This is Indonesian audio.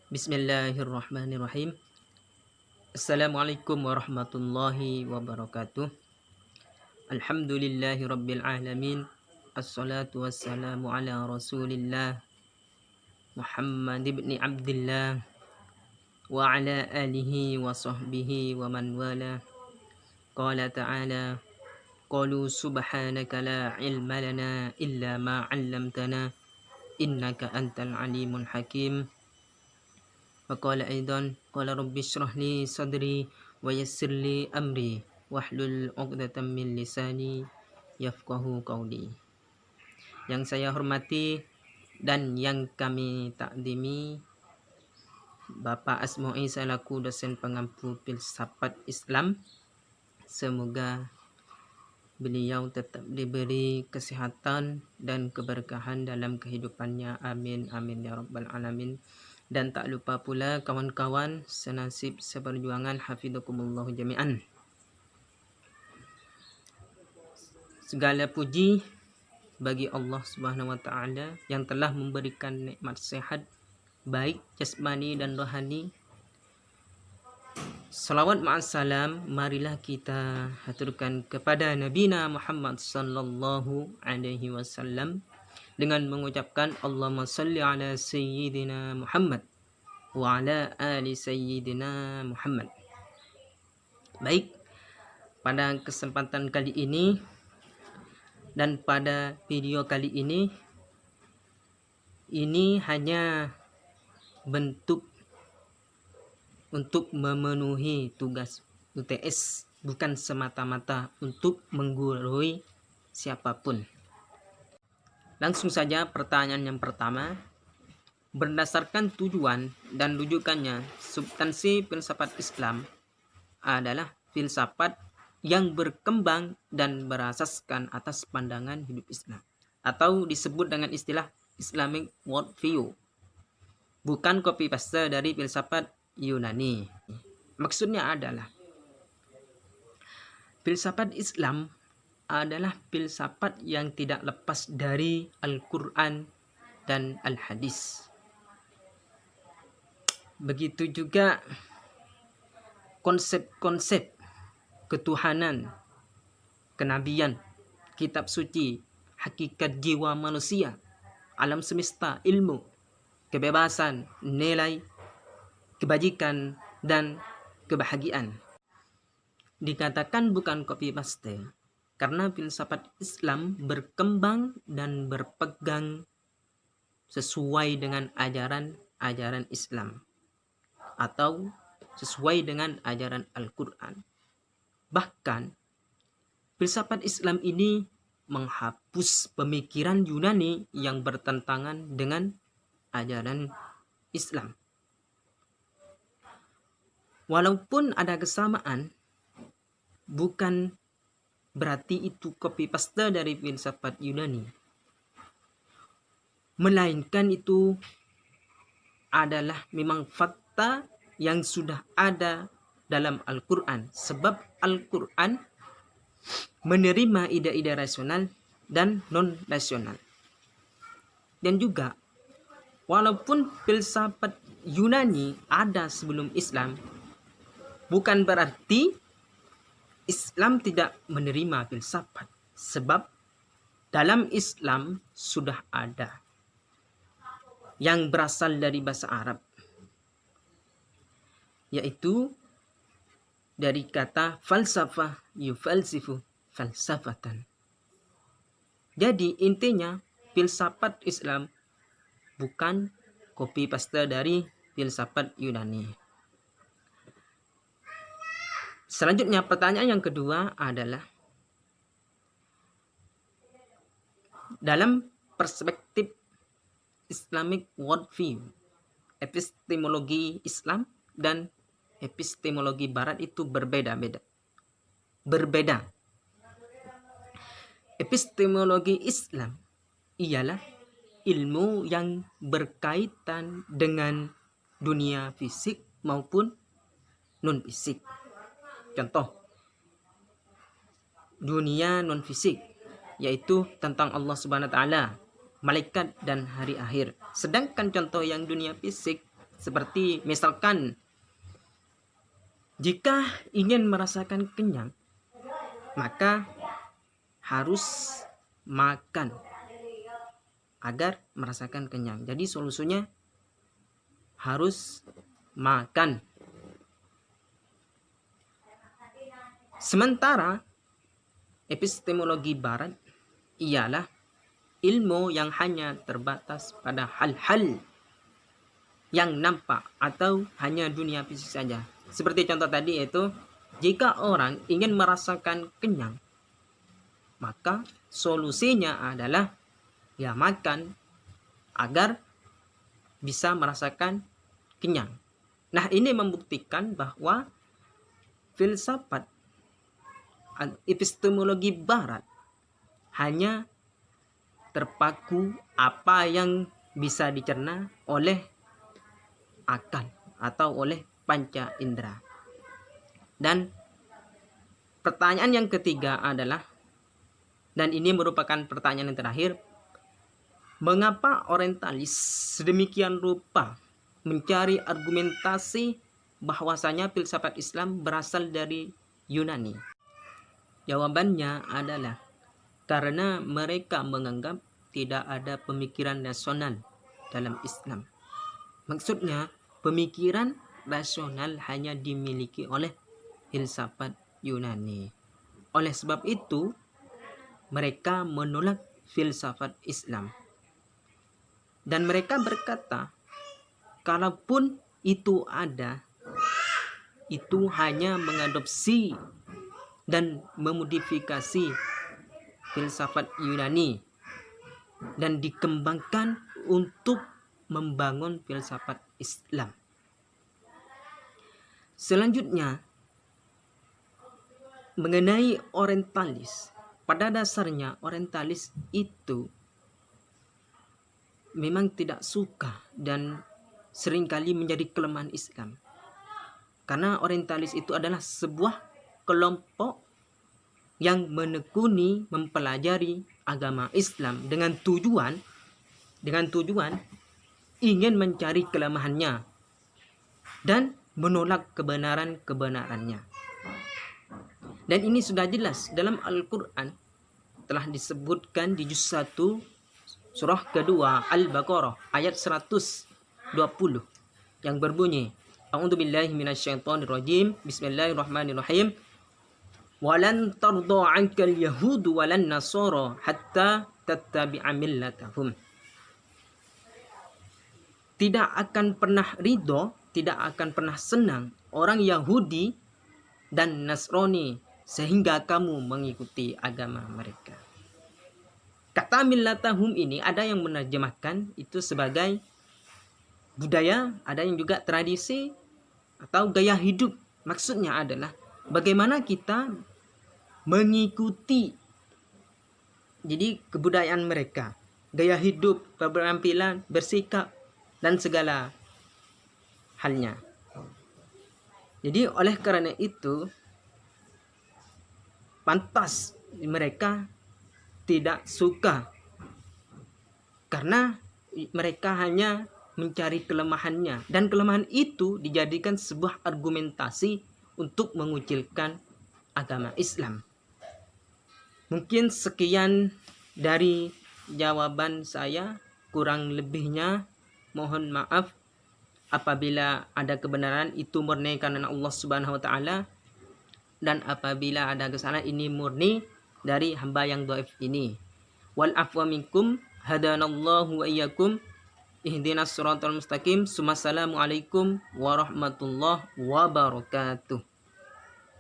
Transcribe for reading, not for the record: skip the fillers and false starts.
Bismillahirrahmanirrahim. Assalamualaikum warahmatullahi wabarakatuh. Alhamdulillahi rabbil alamin. Assalatu wassalamu ala rasulillah Muhammad ibn Abdillah wa ala alihi wa sahbihi wa man wala. Qala ta'ala, qalu subhanaka la ilma lana illa ma 'allamtana innaka antal alimul hakim. وقال أيضا قال رب اشرح لي صدري ويسر لي أمري واhlul 'uqdatam min lisani yafqahu qawli. Yang saya hormati dan yang kami takdimi Bapak Asma'i selaku dosen pengampu filsafat Islam. Semoga beliau tetap diberi kesehatan dan keberkahan dalam kehidupannya. Amin amin ya rabbal alamin. Dan tak lupa pula kawan-kawan senasib seperjuangan, hafizakumullah jami'an. Segala puji bagi Allah Subhanahu wa taala yang telah memberikan nikmat sehat baik jasmani dan rohani. Salawat ma'assalam marilah kita haturkan kepada Nabina Muhammad sallallahu alaihi wasallam dengan mengucapkan Allahumma salli ala sayyidina Muhammad wa ala ali sayyidina Muhammad. Baik, pada kesempatan kali ini dan pada video kali ini hanya bentuk untuk memenuhi tugas UTS, bukan semata-mata untuk menggurui siapapun. Langsung saja pertanyaan yang pertama. Berdasarkan tujuan dan rujukannya, substansi filsafat Islam adalah filsafat yang berkembang dan berasaskan atas pandangan hidup Islam, atau disebut dengan istilah Islamic worldview, bukan copy paste dari filsafat Yunani. Maksudnya adalah filsafat Islam adalah filsafat yang tidak lepas dari Al-Quran dan Al-Hadis. Begitu juga konsep-konsep ketuhanan, kenabian, kitab suci, hakikat jiwa manusia, alam semesta, ilmu, kebebasan, nilai, kebajikan, dan kebahagiaan. Dikatakan bukan copy paste karena filsafat Islam berkembang dan berpegang sesuai dengan ajaran Islam atau sesuai dengan ajaran Al-Quran. Bahkan filsafat Islam ini menghapus pemikiran Yunani yang bertentangan dengan ajaran Islam. Walaupun ada kesamaan, bukan berarti itu copy paste dari filsafat Yunani, melainkan itu adalah memang fakta yang sudah ada dalam Al-Quran, sebab Al-Quran menerima ide-ide rasional dan non-rasional. Dan juga walaupun filsafat Yunani ada sebelum Islam, bukan berarti Islam tidak menerima filsafat, sebab dalam Islam sudah ada yang berasal dari bahasa Arab, yaitu dari kata falsafah, yufalsifu falsafatan. Jadi intinya filsafat Islam bukan copy paste dari filsafat Yunani. Selanjutnya pertanyaan yang kedua adalah, dalam perspektif Islamic worldview, epistemologi Islam dan epistemologi Barat itu berbeda. Epistemologi Islam ialah ilmu yang berkaitan dengan dunia fisik maupun non-fisik. Contoh, dunia non-fisik yaitu tentang Allah Subhanahu wa taala, malaikat dan hari akhir. Sedangkan contoh yang dunia fisik Seperti misalkan jika ingin merasakan kenyang, maka harus makan agar merasakan kenyang. Jadi solusinya harus makan. Sementara epistemologi barat ialah ilmu yang hanya terbatas pada hal-hal yang nampak atau hanya dunia fisik saja. Seperti contoh tadi, yaitu jika orang ingin merasakan kenyang, maka solusinya adalah ya makan agar bisa merasakan kenyang. Nah, ini membuktikan bahwa filsafat epistemologi barat hanya terpaku apa yang bisa dicerna oleh akal atau oleh panca indera. Dan pertanyaan yang ketiga adalah, dan ini merupakan pertanyaan yang terakhir, mengapa orientalis sedemikian rupa mencari argumentasi bahwasanya filsafat Islam berasal dari Yunani? Jawabannya adalah karena mereka menganggap tidak ada pemikiran rasional dalam Islam. Maksudnya, pemikiran rasional hanya dimiliki oleh filsafat Yunani. Oleh sebab itu, mereka menolak filsafat Islam. Dan mereka berkata, kalaupun itu ada, itu hanya mengadopsi dan memodifikasi filsafat Yunani dan dikembangkan untuk membangun filsafat Islam. Selanjutnya, mengenai orientalis. Pada dasarnya orientalis itu memang tidak suka dan seringkali menjadi kelemahan Islam. Karena orientalis itu adalah sebuah kelompok yang menekuni mempelajari agama Islam dengan tujuan ingin mencari kelemahannya dan menolak kebenarannya. Dan ini sudah jelas dalam Al-Quran, telah disebutkan di juz 1 surah kedua Al-Baqarah ayat 120 yang berbunyi, A'udzubillahi minasyaitonirrajim, Bismillahirrahmanirrahim. Walan tarda 'ankal yahudu walan nasara hatta tattabi'a millatahum. Tidak akan pernah ridho, tidak akan pernah senang orang Yahudi dan Nasrani sehingga kamu mengikuti agama mereka. Kata millatahum ini ada yang menerjemahkan itu sebagai budaya, ada yang juga tradisi atau gaya hidup. Maksudnya adalah bagaimana kita mengikuti jadi kebudayaan mereka, gaya hidup, penampilan, bersikap, dan segala halnya. Jadi oleh karena itu pantas mereka tidak suka karena mereka hanya mencari kelemahannya, dan kelemahan itu dijadikan sebuah argumentasi untuk mengucilkan agama Islam. Mungkin sekian dari jawaban saya, kurang lebihnya mohon maaf. Apabila ada kebenaran itu murni karena Allah Subhanahu wa taala, dan apabila ada kesalahan ini murni dari hamba yang dhaif ini. Wal afwa minkum, hadanallahu wa iyyakum, ihdinas siratal mustaqim. Assalamualaikum warahmatullahi wabarakatuh.